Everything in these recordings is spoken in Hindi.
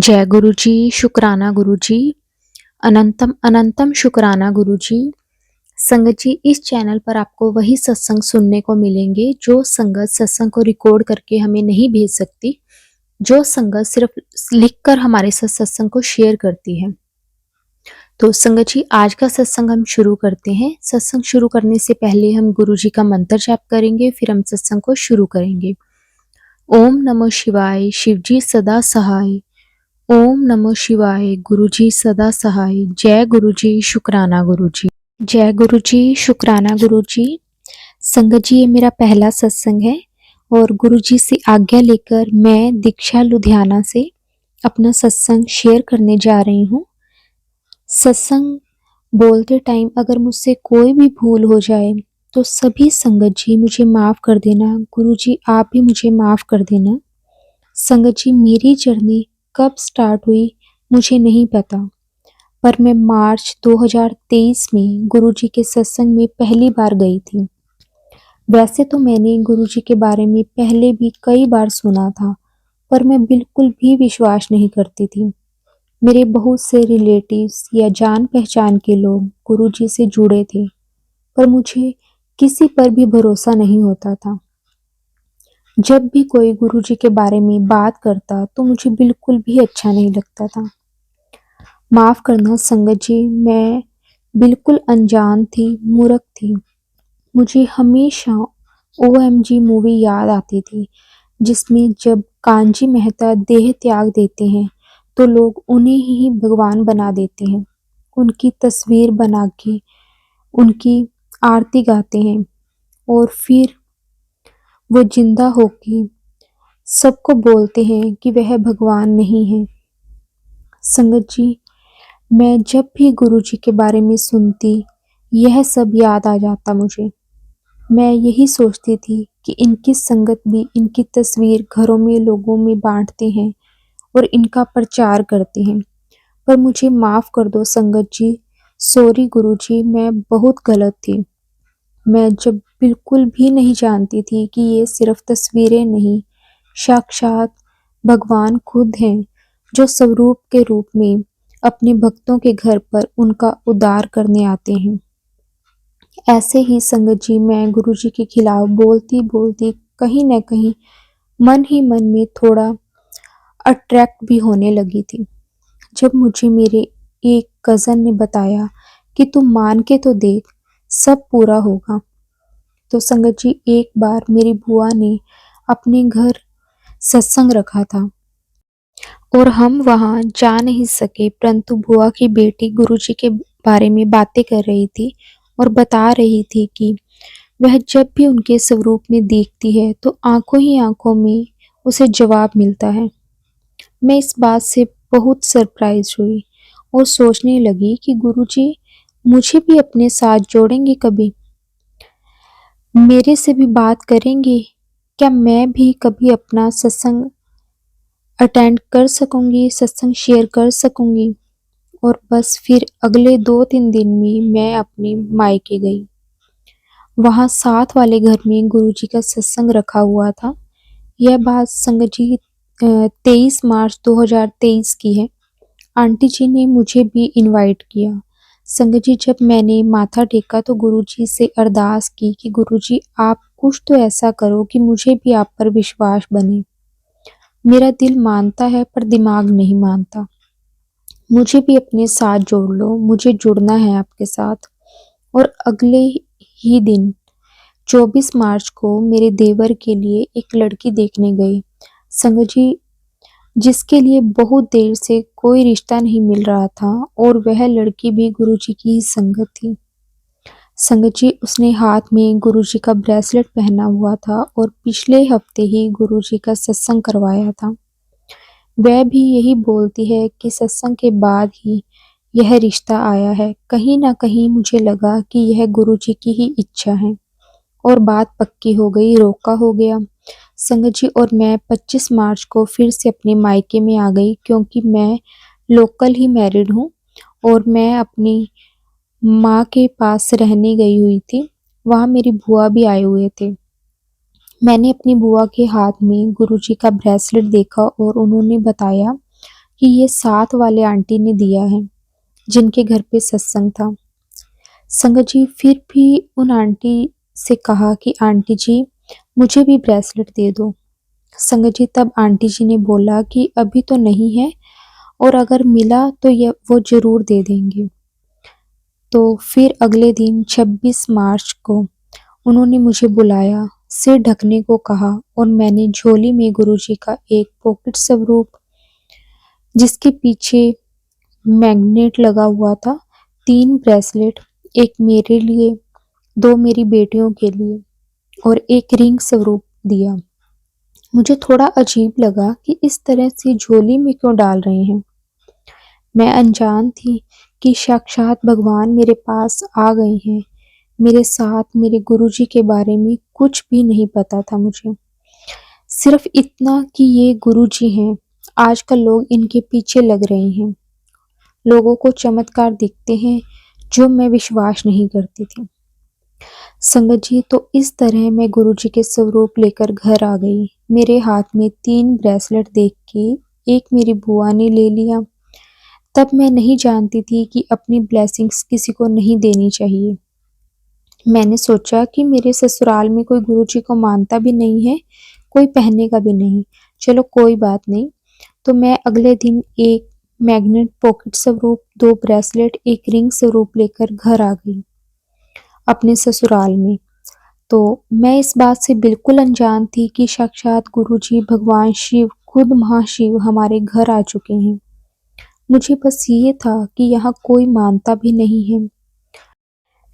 जय गुरु जी, शुक्राना गुरु जी, अनंतम अनंतम शुक्राना गुरु जी। संगत जी, इस चैनल पर आपको वही सत्संग सुनने को मिलेंगे जो संगत सत्संग को रिकॉर्ड करके हमें नहीं भेज सकती, जो संगत सिर्फ लिखकर हमारे साथ सत्संग को शेयर करती है। तो संगत जी, आज का सत्संग हम शुरू करते हैं। सत्संग शुरू करने से पहले हम गुरु जी का मंत्र जाप करेंगे, फिर हम सत्संग को शुरू करेंगे। ओम नमो शिवाय, शिव जी सदा सहाय। ओम नमो शिवाय, गुरु जी सदा सहाय। जय गुरु जी, शुक्राना गुरु जी। जय गुरु जी, शुक्राना गुरु जी। संगत जी, ये मेरा पहला सत्संग है और गुरु जी से आज्ञा लेकर मैं दीक्षा लुधियाना से अपना सत्संग शेयर करने जा रही हूँ। सत्संग बोलते टाइम अगर मुझसे कोई भी भूल हो जाए तो सभी संगत जी मुझे माफ कर देना। गुरु जी आप भी मुझे माफ कर देना। संगत जी, मेरी जर्नी कब स्टार्ट हुई मुझे नहीं पता, पर मैं मार्च 2023 में गुरुजी के सत्संग में पहली बार गई थी। वैसे तो मैंने गुरुजी के बारे में पहले भी कई बार सुना था, पर मैं बिल्कुल भी विश्वास नहीं करती थी। मेरे बहुत से रिलेटिव्स या जान पहचान के लोग गुरुजी से जुड़े थे, पर मुझे किसी पर भी भरोसा नहीं होता था। जब भी कोई गुरुजी के बारे में बात करता तो मुझे बिल्कुल भी अच्छा नहीं लगता था। माफ करना संगत जी, मैं बिल्कुल अनजान थी, मूर्ख थी। मुझे हमेशा ओएमजी मूवी याद आती थी, जिसमें जब कांजी मेहता देह त्याग देते हैं तो लोग उन्हें ही भगवान बना देते हैं। उनकी तस्वीर बना के उनकी आरती गाते हैं और फिर वो जिंदा होके सबको बोलते हैं कि वह भगवान नहीं है। संगत जी, मैं जब भी गुरुजी के बारे में सुनती, यह सब याद आ जाता मुझे। मैं यही सोचती थी कि इनकी संगत भी इनकी तस्वीर घरों में लोगों में बांटते हैं और इनका प्रचार करते हैं। पर मुझे माफ कर दो संगत जी, सॉरी गुरुजी, मैं बहुत गलत थी। मैं जब बिल्कुल भी नहीं जानती थी कि ये सिर्फ तस्वीरें नहीं, साक्षात भगवान खुद हैं, जो स्वरूप के रूप में अपने भक्तों के घर पर उनका उद्धार करने आते हैं। ऐसे ही संगत जी, मैं गुरुजी के खिलाफ बोलती बोलती कहीं न कहीं मन ही मन में थोड़ा अट्रैक्ट भी होने लगी थी। जब मुझे मेरे एक कज़न ने बताया कि तुम मान के तो देख, सब पूरा होगा। तो संगत जी, एक बार मेरी बुआ ने अपने घर सत्संग रखा था और हम वहाँ जा नहीं सके, परंतु बुआ की बेटी गुरुजी के बारे में बातें कर रही थी और बता रही थी कि वह जब भी उनके स्वरूप में देखती है तो आंखों ही आंखों में उसे जवाब मिलता है। मैं इस बात से बहुत सरप्राइज हुई और सोचने लगी कि गुरुजी मुझे भी अपने साथ जोड़ेंगे कभी, मेरे से भी बात करेंगे। क्या मैं भी कभी अपना सत्संग अटेंड कर सकूंगी, सत्संग शेयर कर सकूंगी। और बस फिर अगले 2-3 दिन में मैं अपने मायके गई। वहाँ साथ वाले घर में गुरुजी का सत्संग रखा हुआ था। यह बात संगत जी 23 मार्च 2023 की है। आंटी जी ने मुझे भी इनवाइट किया। संगत जी, जब मैंने माथा टेका तो गुरुजी से अरदास की कि गुरुजी आप कुछ तो ऐसा करो कि मुझे भी आप पर विश्वास बने। मेरा दिल मानता है पर दिमाग नहीं मानता। मुझे भी अपने साथ जोड़ लो, मुझे जुड़ना है आपके साथ। और अगले ही दिन 24 मार्च को मेरे देवर के लिए एक लड़की देखने गए। संगत जी, जिसके लिए बहुत देर से कोई रिश्ता नहीं मिल रहा था और वह लड़की भी गुरुजी की ही संगत थी। संगत जी, उसने हाथ में गुरुजी का ब्रेसलेट पहना हुआ था और पिछले हफ्ते ही गुरुजी का सत्संग करवाया था। वह भी यही बोलती है कि सत्संग के बाद ही यह रिश्ता आया है। कहीं ना कहीं मुझे लगा कि यह गुरुजी की ही इच्छा है और बात पक्की हो गई, रोका हो गया। संगत जी, और मैं 25 मार्च को फिर से अपने मायके में आ गई, क्योंकि मैं लोकल ही मैरिड हूँ और मैं अपनी माँ के पास रहने गई हुई थी। वहाँ मेरी बुआ भी आए हुए थे। मैंने अपनी बुआ के हाथ में गुरुजी का ब्रेसलेट देखा और उन्होंने बताया कि ये साथ वाले आंटी ने दिया है जिनके घर पे सत्संग था। संगत जी फिर भी उन आंटी से कहा कि आंटी जी मुझे भी ब्रेसलेट दे दो। संगत जी तब आंटी जी ने बोला कि अभी तो नहीं है और अगर मिला तो ये वो ज़रूर दे देंगे। तो फिर अगले दिन 26 मार्च को उन्होंने मुझे बुलाया, सिर ढकने को कहा और मैंने झोली में गुरुजी का एक पॉकेट स्वरूप जिसके पीछे मैग्नेट लगा हुआ था, 3 ब्रेसलेट, एक मेरे लिए, 2 मेरी बेटियों के लिए और एक रिंग स्वरूप दिया। मुझे थोड़ा अजीब लगा कि इस तरह से झोली में क्यों डाल रहे हैं। मैं अनजान थी कि साक्षात भगवान मेरे पास आ गए हैं। मेरे साथ मेरे गुरुजी के बारे में कुछ भी नहीं पता था मुझे। सिर्फ इतना कि ये गुरुजी हैं। आजकल लोग इनके पीछे लग रहे हैं। लोगों को चमत्कार दिखते हैं जो मैं विश्वास नहीं करती थी। संगत जी तो इस तरह मैं गुरुजी के स्वरूप लेकर घर आ गई। मेरे हाथ में 3 ब्रेसलेट देख के एक मेरी बुआ ने ले लिया। तब मैं नहीं जानती थी कि अपनी ब्लेसिंग्स किसी को नहीं देनी चाहिए। मैंने सोचा कि मेरे ससुराल में कोई गुरुजी को मानता भी नहीं है, कोई पहनेगा भी नहीं। चलो कोई बात नहीं। तो मैं अगले दिन एक मैग्नेट पॉकेट स्वरूप, 2 ब्रेसलेट, एक रिंग स्वरूप लेकर घर आ गई अपने ससुराल में। तो मैं इस बात से बिल्कुल अनजान थी कि साक्षात गुरुजी भगवान शिव, खुद महाशिव हमारे घर आ चुके हैं। मुझे बस ये था कि यहाँ कोई मानता भी नहीं है।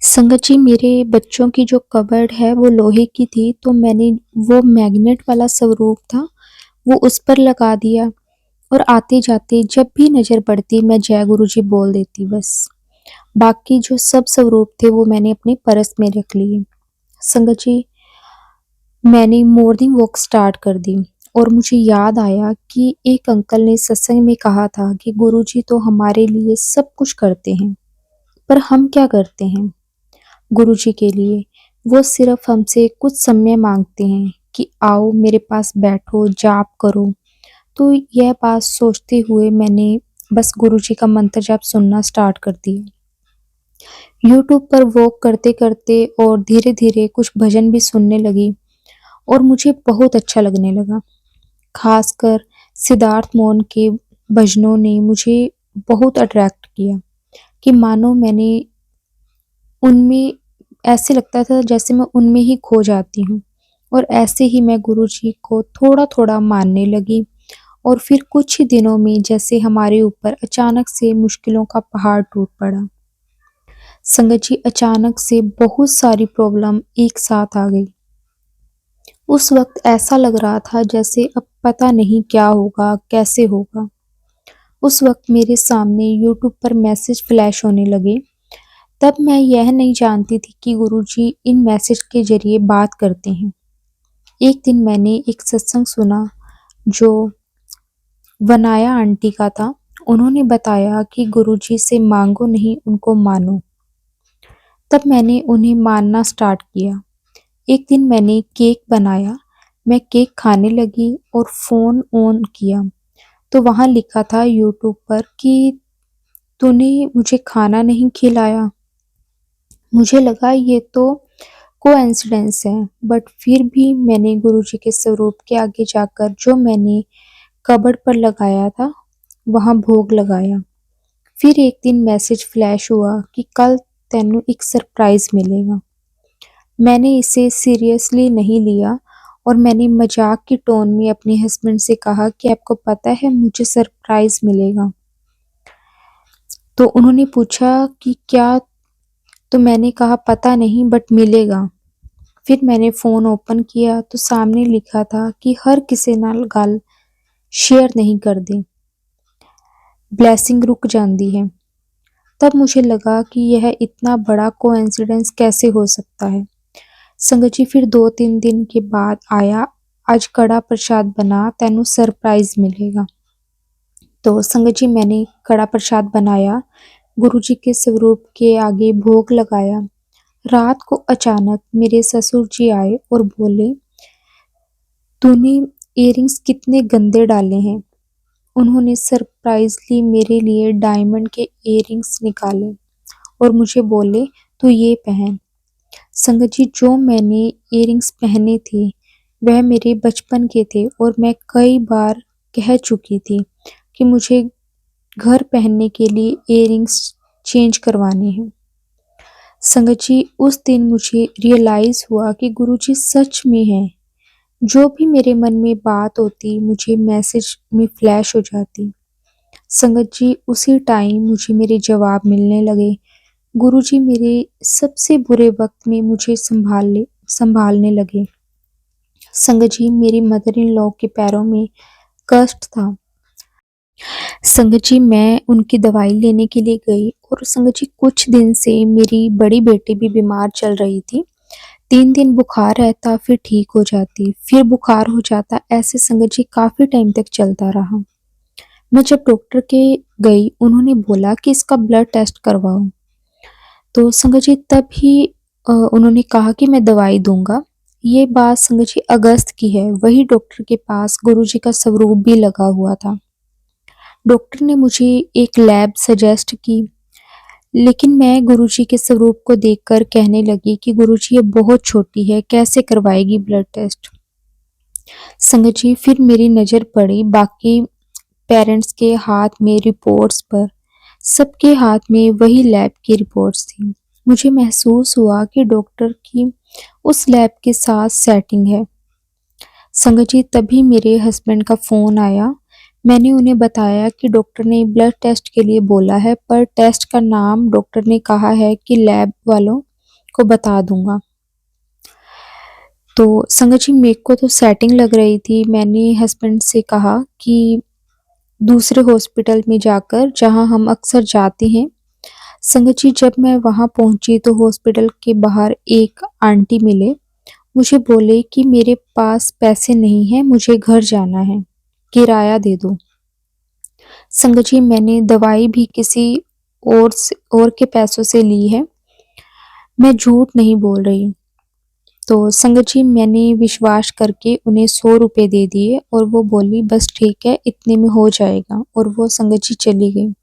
संगत जी मेरे बच्चों की जो कबर्ड है वो लोहे की थी, तो मैंने वो मैग्नेट वाला स्वरूप था वो उस पर लगा दिया और आते जाते जब भी नज़र पड़ती मैं जय गुरुजी बोल देती बस। बाकी जो सब स्वरूप थे वो मैंने अपने पर्स में रख लिए। संगत जी मैंने मॉर्निंग वॉक स्टार्ट कर दी और मुझे याद आया कि एक अंकल ने सत्संग में कहा था कि गुरुजी तो हमारे लिए सब कुछ करते हैं, पर हम क्या करते हैं गुरुजी के लिए? वो सिर्फ हमसे कुछ समय मांगते हैं कि आओ मेरे पास बैठो, जाप करो। तो यह बात सोचते हुए मैंने बस गुरुजी का मंत्र जाप सुनना स्टार्ट कर दिया। यूट्यूब पर वॉक करते-करते और धीरे-धीरे कुछ भजन भी सुनने लगी और मुझे बहुत अच्छा लगने लगा। खासकर सिद्धार्थ मौन के भजनों ने मुझे बहुत अट्रैक्ट किया कि मानो मैंने उनमें ऐसे लगता था जैसे मैं उनमें ही खो जाती हूँ और ऐसे ही मैं गुरुजी को थोड़ा-थोड़ा मानने लगी और फिर कुछ ही दिनों में जैसे हमारे ऊपर अचानक से मुश्किलों का पहाड़ टूट पड़ा। संगत जी अचानक से बहुत सारी प्रॉब्लम एक साथ आ गई। उस वक़्त ऐसा लग रहा था जैसे अब पता नहीं क्या होगा, कैसे होगा। उस वक़्त मेरे सामने यूट्यूब पर मैसेज फ्लैश होने लगे। तब मैं यह नहीं जानती थी कि गुरुजी इन मैसेज के ज़रिए बात करते हैं। एक दिन मैंने एक सत्संग सुना जो वनाया आंटी का था। उन्होंने बताया कि गुरुजी से मांगो नहीं, उनको मानो। तब मैंने उन्हें मानना स्टार्ट किया। एक दिन मैंने केक बनाया। मैं केक खाने लगी और फ़ोन ऑन किया, तो वहाँ लिखा था यूट्यूब पर कि तूने मुझे खाना नहीं खिलाया। मुझे लगा ये तो कोइंसिडेंस है, बट फिर भी मैंने गुरुजी के स्वरूप के आगे जाकर जो मैंने कबर्ड पर लगाया था, वहाँ भोग लगाया। फिर एक दिन मैसेज फ्लैश हुआ कि कल तेनू एक सरप्राइज़ मिलेगा। मैंने इसे सीरियसली नहीं लिया और मैंने मजाक की टोन में अपने हस्बैंड से कहा कि आपको पता है मुझे सरप्राइज़ मिलेगा। तो उन्होंने पूछा कि क्या? तो मैंने कहा पता नहीं बट मिलेगा। फिर मैंने फ़ोन ओपन किया तो सामने लिखा था कि हर किसी नाल गल शेयर नहीं करदे, ब्लेसिंग रुक जाती है। तब मुझे लगा कि यह इतना बड़ा कोइंसिडेंस कैसे हो सकता है। संगत जी फिर 2-3 दिन के बाद आया, आज कड़ा प्रसाद बना, तेनू सरप्राइज़ मिलेगा। तो संगत जी मैंने कड़ा प्रसाद बनाया, गुरुजी के स्वरूप के आगे भोग लगाया। रात को अचानक मेरे ससुर जी आए और बोले, तूने इयररिंग्स कितने गंदे डाले हैं उन्होंने सरप्राइज़ली मेरे लिए डायमंड के इयररिंग्स निकाले और मुझे बोले, "तू ये पहन।" संगत जी, जो मैंने इयररिंग्स पहने थे, वह मेरे बचपन के थे और मैं कई बार कह चुकी थी कि मुझे घर पहनने के लिए इयररिंग्स चेंज करवाने हैं। संगत जी, उस दिन मुझे रियलाइज़ हुआ कि गुरुजी सच में हैं। जो भी मेरे मन में बात होती, मुझे मैसेज में फ्लैश हो जाती। संगत जी, उसी टाइम मुझे मेरे जवाब मिलने लगे। गुरुजी मेरे सबसे बुरे वक़्त में मुझे सँभालने लगे। संगत जी, मेरी मदर इन लॉ के पैरों में कष्ट था। संगत जी, मैं उनकी दवाई लेने के लिए गई और संगत जी, कुछ दिन से मेरी बड़ी बेटी भी बीमार चल रही थी। 3 दिन बुखार रहता, फिर ठीक हो जाती, फिर बुखार हो जाता, ऐसे संगत जी काफ़ी टाइम तक चलता रहा। मैं जब डॉक्टर के गई, उन्होंने बोला कि इसका ब्लड टेस्ट करवाओ। तो संगत जी तभी उन्होंने कहा कि मैं दवाई दूँगा। ये बात संगत जी अगस्त की है, वही डॉक्टर के पास गुरुजी का स्वरूप भी लगा हुआ था। डॉक्टर ने मुझे एक लैब सजेस्ट की, लेकिन मैं गुरुजी के स्वरूप को देखकर कहने लगी कि गुरुजी ये बहुत छोटी है, कैसे करवाएगी ब्लड टेस्ट? संगत जी, फिर मेरी नज़र पड़ी बाकी पेरेंट्स के हाथ में रिपोर्ट्स पर। सबके हाथ में वही लैब की रिपोर्ट्स थी। मुझे महसूस हुआ कि डॉक्टर की उस लैब के साथ सेटिंग है। संगत जी, तभी मेरे हस्बैंड का फ़ोन आया। मैंने उन्हें बताया कि डॉक्टर ने ब्लड टेस्ट के लिए बोला है, पर टेस्ट का नाम डॉक्टर ने कहा है कि लैब वालों को बता दूँगा। तो संगत जी, मेरे को तो सेटिंग लग रही थी। मैंने हस्बैंड से कहा कि दूसरे हॉस्पिटल में जाकर, जहाँ हम अक्सर जाते हैं। संगत जी, जब मैं वहाँ पहुँची तो हॉस्पिटल के बाहर एक आंटी मिले। मुझे बोले कि मेरे पास पैसे नहीं हैं, मुझे घर जाना है, किराया दे दो। संगत जी, मैंने दवाई भी किसी और के पैसों से ली है, मैं झूठ नहीं बोल रही। तो संगत जी, मैंने विश्वास करके उन्हें 100 रुपए दे दिए और वो बोली, "बस ठीक है, इतने में हो जाएगा", और वो संगत जी चली गई।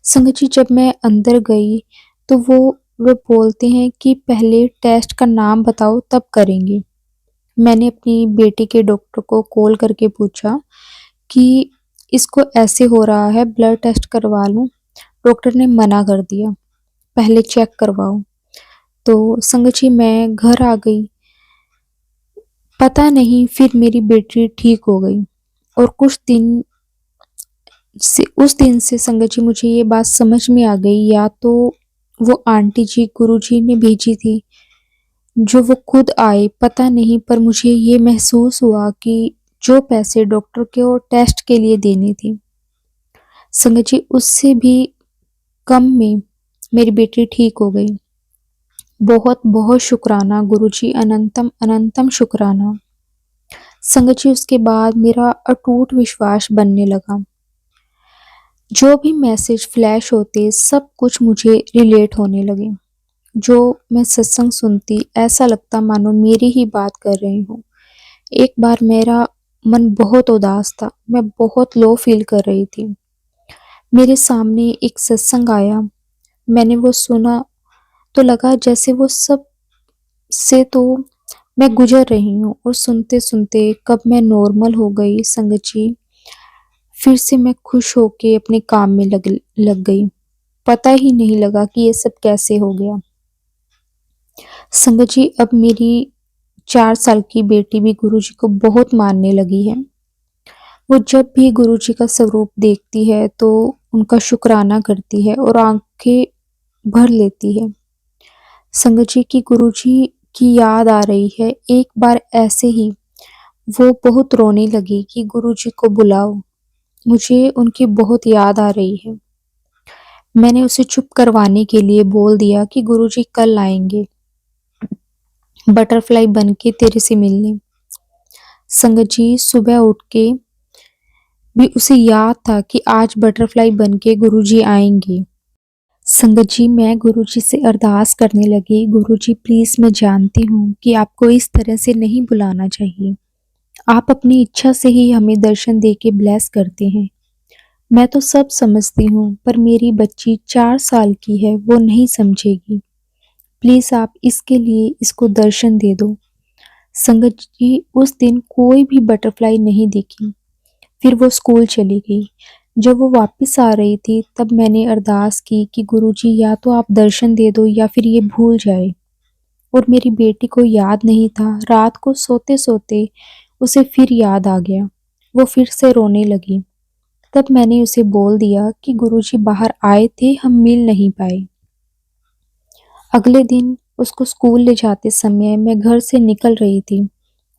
संगत जी, जब मैं अंदर गई तो वो बोलते हैं कि पहले टेस्ट का नाम बताओ, तब करेंगे। मैंने अपनी बेटी के डॉक्टर को कॉल करके पूछा कि इसको ऐसे हो रहा है, ब्लड टेस्ट करवा लूँ? डॉक्टर ने मना कर दिया, पहले चेक करवाओ। तो संगत जी, मैं घर आ गई। पता नहीं फिर मेरी बेटी ठीक हो गई और उस दिन से संगत जी मुझे ये बात समझ में आ गई, या तो वो आंटी जी गुरुजी ने भेजी थी, जो वो खुद आए, पता नहीं, पर मुझे ये महसूस हुआ कि जो पैसे डॉक्टर के और टेस्ट के लिए देने थे, संगत जी उससे भी कम में मेरी बेटी ठीक हो गई। बहुत बहुत शुक्राना गुरुजी, अनंतम अनंतम शुक्राना। संगत जी, उसके बाद मेरा अटूट विश्वास बनने लगा। जो भी मैसेज फ्लैश होते, सब कुछ मुझे रिलेट होने लगे। जो मैं सत्संग सुनती, ऐसा लगता मानो मेरी ही बात कर रही हूँ। एक बार मेरा मन बहुत उदास था, मैं बहुत लो फील कर रही थी। मेरे सामने एक सत्संग आया, मैंने वो सुना तो लगा जैसे वो सब से तो मैं गुजर रही हूँ, और सुनते-सुनते कब मैं नॉर्मल हो गई संगत जी, फिर से मैं खुश होके अपने काम में लग गई। पता ही नहीं लगा कि ये सब कैसे हो गया। संगत जी, अब मेरी 4 साल की बेटी भी गुरुजी को बहुत मानने लगी है। वो जब भी गुरुजी का स्वरूप देखती है तो उनका शुक्राना करती है और आँखें भर लेती है। संगत जी, की गुरुजी की याद आ रही है। एक बार ऐसे ही वो बहुत रोने लगी कि गुरुजी को बुलाओ, मुझे उनकी बहुत याद आ रही है। मैंने उसे चुप करवाने के लिए बोल दिया कि गुरुजी कल आएंगे, बटरफ्लाई बनके तेरे से मिलने। संगत जी, सुबह उठ के भी उसे याद था कि आज बटरफ्लाई बनके गुरुजी आएंगे। संगत जी, मैं गुरुजी से अरदास करने लगी, गुरुजी प्लीज़, मैं जानती हूँ कि आपको इस तरह से नहीं बुलाना चाहिए। आप अपनी इच्छा से ही हमें दर्शन दे के ब्लेस करते हैं। मैं तो सब समझती हूँ, पर मेरी बच्ची 4 साल की है, वो नहीं समझेगी। प्लीज़ आप इसके लिए इसको दर्शन दे दो। संगत जी, उस दिन कोई भी बटरफ्लाई नहीं दिखी। फिर वो स्कूल चली गई। जब वो वापस आ रही थी, तब मैंने अरदास की कि गुरुजी या तो आप दर्शन दे दो या फिर ये भूल जाए। और मेरी बेटी को याद नहीं था। रात को सोते-सोते उसे फिर याद आ गया। वो फिर से रोने लगी। तब मैंने उसे बोल दिया कि गुरुजी बाहर आए थे, हम मिल नहीं पाए। अगले दिन उसको स्कूल ले जाते समय मैं घर से निकल रही थी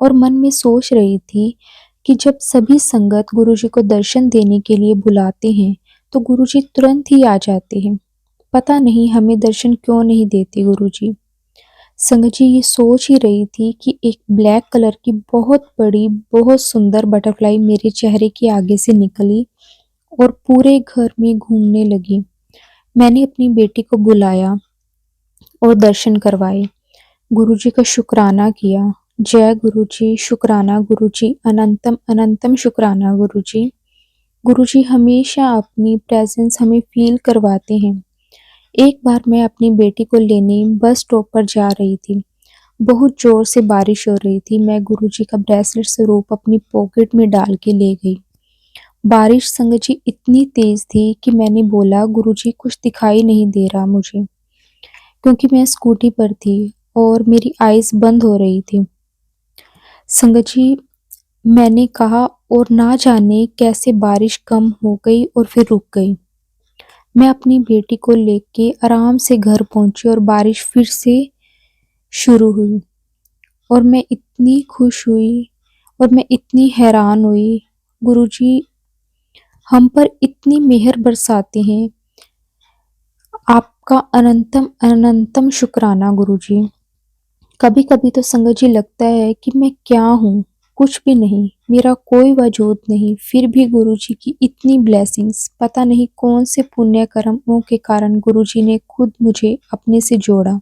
और मन में सोच रही थी कि जब सभी संगत गुरुजी को दर्शन देने के लिए बुलाते हैं, तो गुरुजी तुरंत ही आ जाते हैं। पता नहीं हमें दर्शन क्यों नहीं देते गुरुजी। संगत जी, ये सोच ही रही थी कि एक ब्लैक कलर की बहुत बड़ी, बहुत सुंदर बटरफ्लाई मेरे चेहरे के आगे से निकली और पूरे घर में घूमने लगी। मैंने अपनी बेटी को बुलाया और दर्शन करवाए। गुरुजी का शुक्राना किया। जय गुरुजी, शुक्राना गुरुजी, अनंतम अनंतम शुक्राना गुरुजी। गुरुजी हमेशा अपनी प्रेजेंस हमें फील करवाते हैं। एक बार मैं अपनी बेटी को लेने बस स्टॉप पर जा रही थी। बहुत जोर से बारिश हो रही थी। मैं गुरुजी का ब्रेसलेट स्वरूप अपनी पॉकेट में डाल के ले गई। बारिश संगत जी इतनी तेज थी कि मैंने बोला, गुरुजी कुछ दिखाई नहीं दे रहा मुझे, क्योंकि मैं स्कूटी पर थी और मेरी आईज बंद हो रही थी। संगत जी, मैंने कहा और ना जाने कैसे बारिश कम हो गई और फिर रुक गई। मैं अपनी बेटी को लेके आराम से घर पहुंची और बारिश फिर से शुरू हुई और मैं इतनी खुश हुई और मैं इतनी हैरान हुई। गुरुजी हम पर इतनी मेहर बरसाते हैं। आपका अनंतम अनंतम शुक्राना गुरुजी। कभी-कभी तो संगत जी लगता है कि मैं क्या हूँ? कुछ भी नहीं, मेरा कोई वजूद नहीं, फिर भी गुरुजी की इतनी ब्लेसिंग्स। पता नहीं कौन से पुण्य कर्मों के कारण गुरुजी ने खुद मुझे अपने से जोड़ा।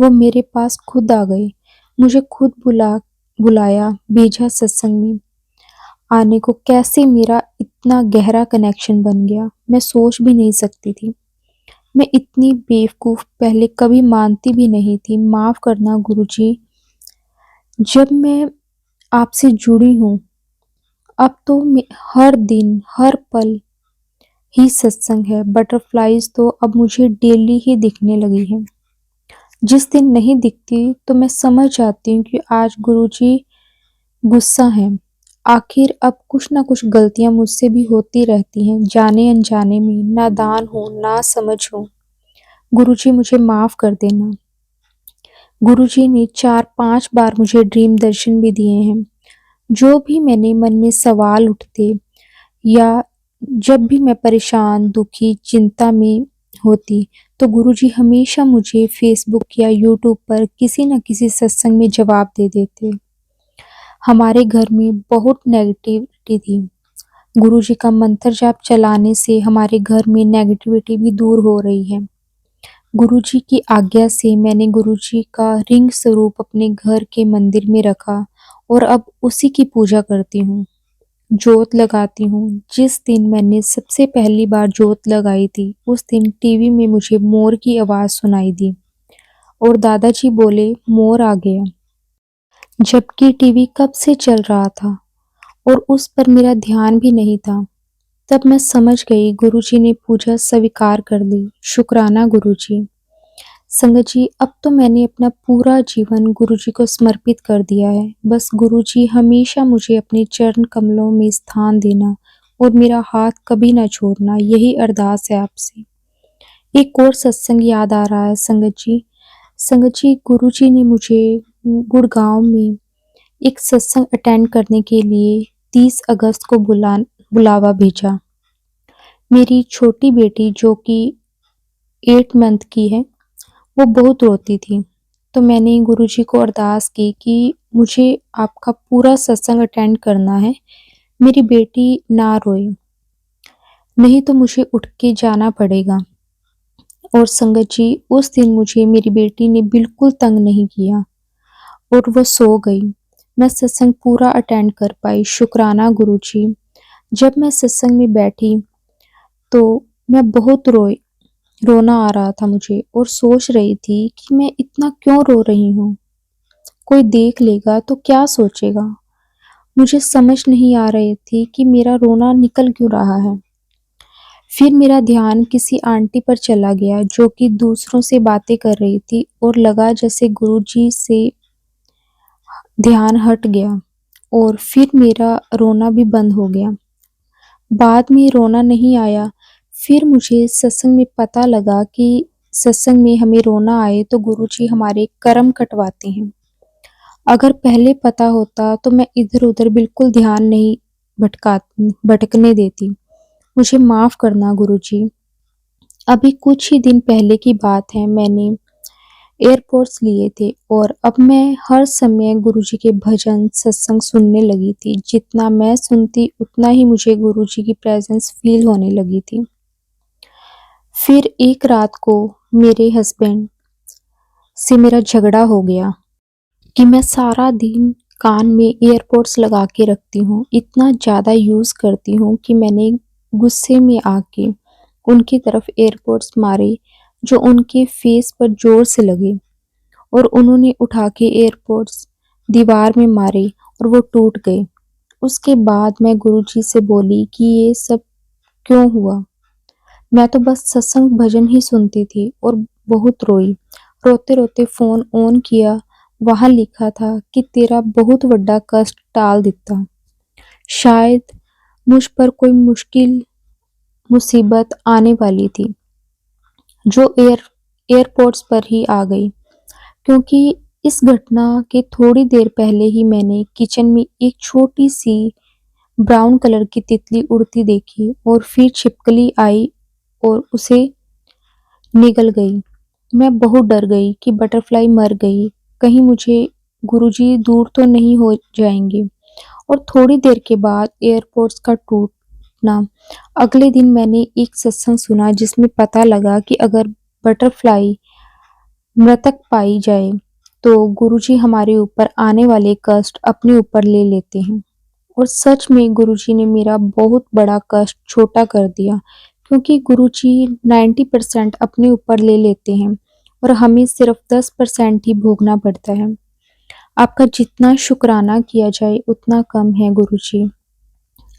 वो मेरे पास खुद आ गए, मुझे खुद बुलाया, भेजा सत्संग में आने को। कैसे मेरा इतना गहरा कनेक्शन बन गया, मैं सोच भी नहीं सकती थी। मैं इतनी बेवकूफ़ पहले कभी मानती भी नहीं थी। माफ़ करना गुरुजी। जब मैं आपसे जुड़ी हूँ, अब तो हर दिन, हर पल ही सत्संग है। बटरफ्लाइज़ तो अब मुझे डेली ही दिखने लगी हैं। जिस दिन नहीं दिखती तो मैं समझ जाती हूँ कि आज गुरुजी गुस्सा हैं। आखिर अब कुछ ना कुछ गलतियाँ मुझसे भी होती रहती हैं, जाने-अनजाने में, नादान हूँ, नासमझ हूँ। गुरुजी मुझे माफ़ कर देना। गुरुजी ने 4-5 बार मुझे ड्रीम दर्शन भी दिए हैं। जो भी मैंने मन में सवाल उठते या जब भी मैं परेशान, दुखी, चिंता में होती, तो गुरुजी हमेशा मुझे फ़ेसबुक या यूट्यूब पर किसी न किसी सत्संग में जवाब दे देते। हमारे घर में बहुत नेगेटिविटी थी। गुरुजी का मंत्र जाप चलाने से हमारे घर में नेगेटिविटी भी दूर हो रही है। गुरुजी की आज्ञा से मैंने गुरुजी का रिंग स्वरूप अपने घर के मंदिर में रखा और अब उसी की पूजा करती हूँ, जोत लगाती हूँ। जिस दिन मैंने सबसे पहली बार जोत लगाई थी, उस दिन टीवी में मुझे मोर की आवाज़ सुनाई दी और दादाजी बोले, मोर आ गया। जबकि टीवी कब से चल रहा था और उस पर मेरा ध्यान भी नहीं था। तब मैं समझ गई गुरुजी ने पूजा स्वीकार कर ली। शुक्राना गुरुजी। संगत जी, अब तो मैंने अपना पूरा जीवन गुरुजी को समर्पित कर दिया है। बस गुरुजी हमेशा मुझे अपने चरण कमलों में स्थान देना और मेरा हाथ कभी ना छोड़ना, यही अरदास है आपसे। एक और सत्संग याद आ रहा है संगत जी। संगत जी, गुरुजी ने मुझे गुड़गांव में एक सत्संग अटेंड करने के लिए 30 अगस्त को बुलावा भेजा। मेरी छोटी बेटी जो कि 8 मंथ की है, वो बहुत रोती थी। तो मैंने गुरुजी को अरदास की कि मुझे आपका पूरा सत्संग अटेंड करना है, मेरी बेटी ना रोए, नहीं तो मुझे उठ के जाना पड़ेगा। और संगत जी, उस दिन मुझे मेरी बेटी ने बिल्कुल तंग नहीं किया और वो सो गई। मैं सत्संग पूरा अटेंड कर पाई, शुक्राना गुरुजी। जब मैं सत्संग में बैठी तो मैं बहुत रोई, रोना आ रहा था मुझे और सोच रही थी कि मैं इतना क्यों रो रही हूँ? कोई देख लेगा तो क्या सोचेगा? मुझे समझ नहीं आ रही थी कि मेरा रोना निकल क्यों रहा है। फिर मेरा ध्यान किसी आंटी पर चला गया जो कि दूसरों से बातें कर रही थी और लगा जैसे गुरुजी से ध्यान हट गया और फिर मेरा रोना भी बंद हो गया। बाद में रोना नहीं आया। फिर मुझे सत्संग में पता लगा कि सत्संग में हमें रोना आए तो गुरुजी हमारे कर्म कटवाते हैं। अगर पहले पता होता तो मैं इधर-उधर बिल्कुल ध्यान नहीं भटका भटकने देती। मुझे माफ़ करना गुरुजी। अभी कुछ ही दिन पहले की बात है, मैंने एयरपोड्स लिए थे और अब मैं हर समय गुरुजी के भजन, सत्संग सुनने लगी थी। जितना मैं सुनती उतना ही मुझे गुरुजी की प्रेज़ेंस फ़ील होने लगी थी। फिर एक रात को मेरे हस्बैंड से मेरा झगड़ा हो गया कि मैं सारा दिन कान में एयरपोड्स लगा के रखती हूँ। इतना ज़्यादा यूज़ करती हूँ कि मैंने गुस्से में आके उनकी तरफ एयरपोड्स मारे जो उनके फेस पर ज़ोर से लगे और उन्होंने उठा के एयरपोड्स दीवार में मारे और वो टूट गए। उसके बाद मैं गुरुजी से बोली कि ये सब क्यों हुआ? मैं तो बस सत्संग भजन ही सुनती थी और बहुत रोई। रोते-रोते फ़ोन ऑन किया, वहाँ लिखा था कि तेरा बहुत बड़ा कष्ट टाल दिता। शायद मुझ पर कोई मुश्किल मुसीबत आने वाली थी, जो एयरपोर्ट्स पर ही आ गई। क्योंकि इस घटना के थोड़ी देर पहले ही मैंने किचन में एक छोटी-सी ब्राउन कलर की तितली उड़ती देखी और फिर छिपकली आई और उसे निगल गई। मैं बहुत डर गई कि बटरफ्लाई मर गई, कहीं मुझे गुरुजी दूर तो नहीं हो जाएंगे। और थोड़ी देर के बाद एयरपोर्ट्स का टूटना। अगले दिन मैंने एक सत्संग सुना जिसमें पता लगा कि अगर बटरफ्लाई मृतक पाई जाए तो गुरुजी हमारे ऊपर आने वाले कष्ट अपने ऊपर ले लेते हैं। और सच में गुरुजी ने मेरा बहुत बड़ा कष्ट छोटा कर दिया, क्योंकि गुरुजी 90% अपने ऊपर ले लेते हैं और हमें सिर्फ 10% ही भोगना पड़ता है। आपका जितना शुक्राना किया जाए उतना कम है गुरुजी।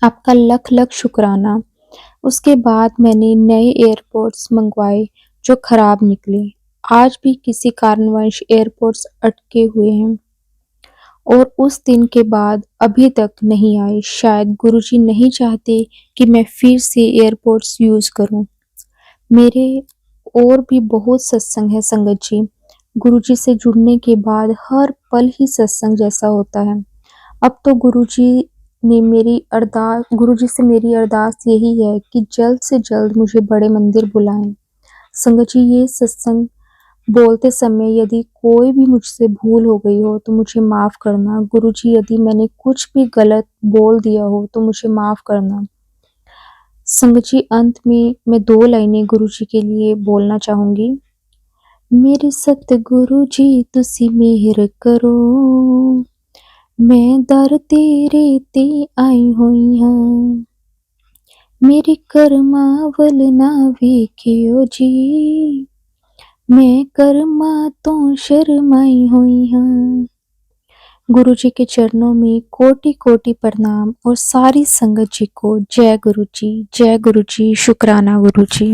आपका लख-लख शुक्राना। उसके बाद मैंने नए एयरपोड्स मंगवाए जो खराब निकले। आज भी किसी कारणवश एयरपोड्स अटके हुए हैं और उस दिन के बाद अभी तक नहीं आए। शायद गुरुजी नहीं चाहते कि मैं फिर से एयरपोड्स यूज़ करूँ। मेरे और भी बहुत सत्संग है संगत जी। गुरुजी से जुड़ने के बाद हर पल ही सत्संग जैसा होता है। अब तो गुरुजी से मेरी अरदास यही है कि जल्द से जल्द मुझे बड़े मंदिर बुलाएं। संगत जी, ये सत्संग बोलते समय यदि कोई भी मुझसे भूल हो गई हो तो मुझे माफ़ करना। गुरुजी, यदि मैंने कुछ भी गलत बोल दिया हो तो मुझे माफ़ करना। संगत जी, अंत में मैं 2 लाइनें गुरुजी के लिए बोलना चाहूँगी। मेरे सतगुरु जी तुसी मेहर करो, मैं दर तेरे ते आई होई हां। मेरे करमां वल ना वेखियो जी, मैं कर्मां तो शर्माई होई हां। गुरुजी के चरणों में कोटि-कोटि प्रणाम और सारी संगत जी को जय गुरु जी, शुक्राना गुरुजी।